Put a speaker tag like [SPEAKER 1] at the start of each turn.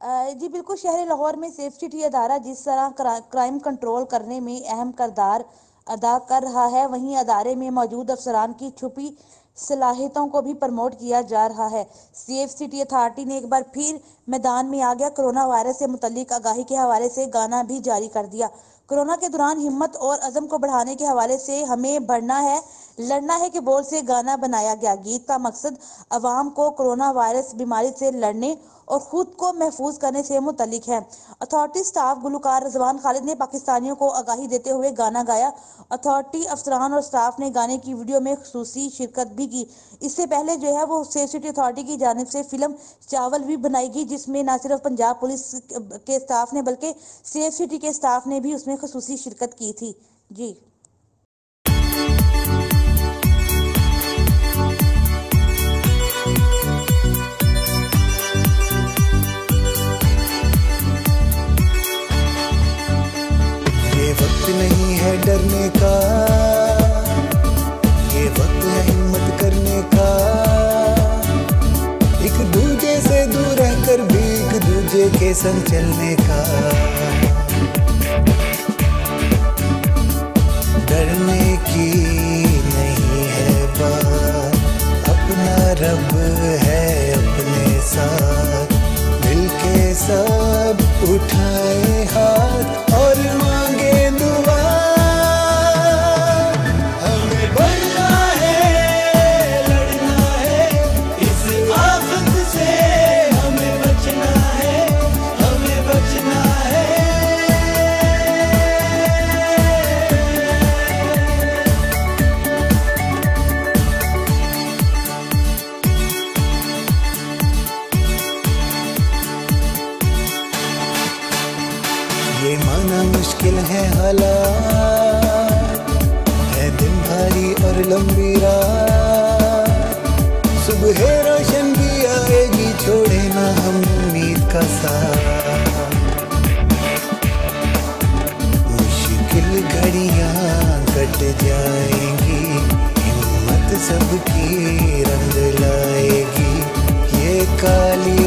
[SPEAKER 1] जी बिल्कुल, शहर लाहौर में सेफ सिटी अदारा जिस तरह क्राइम कंट्रोल करने में अहम किरदार अदा कर रहा है, वहीं अदारे में मौजूद अफसरान की छुपी सलाहियतों को भी प्रमोट किया जा रहा है। सेफ सिटी अथॉरिटी ने एक बार फिर मैदान में आ गया। कोरोना वायरस से मुतल्लिक आगाही के हवाले से गाना भी जारी कर दिया। कोरोना के दौरान हिम्मत और अज़म को बढ़ाने के हवाले से हमें बढ़ना है, लड़ना है के बोल से गाना बनाया गया। गीत का मकसद अवाम को कोरोना वायरस बीमारी से लड़ने और खुद को महफूज करने से मुतल्लिक है। अथॉरिटी स्टाफ गुलकार रजवान खालिद ने पाकिस्तानियों को आगाही देते हुए गाना गाया। अथॉरिटी अफसरान और स्टाफ ने गाने की वीडियो में खुसूसी शिरकत भी की। इससे पहले जो है वो सेफ सिटी अथॉरिटी की जानिब से फिल्म चावल भी बनाई गई, जिसमें न सिर्फ पंजाब पुलिस के स्टाफ ने बल्कि सेफ सिटी के स्टाफ ने भी उसमें खुसूसी शिरकत की थी। जी
[SPEAKER 2] ये वक्त नहीं है डरने का, ये वक्त है हिम्मत करने का। एक दूजे से दूर रहकर भी एक दूजे के संग चलने का। डरने की नहीं है बात, अपना रब है अपने साथ। मिलके सब उठाए हाथ और मांगे दुआ। हमें बढ़ना है, लड़ना है इस आफत से, हमें बचना है, हमें बचना है। ये माना मुश्किल है हालात, है दिन भारी और लंबी रात। सुबह रोशन भी आएगी, छोड़े ना हम उम्मीद का साथ। मुश्किल घड़ियां कट जाएंगी, हिम्मत सबकी रंग लाएगी। ये काली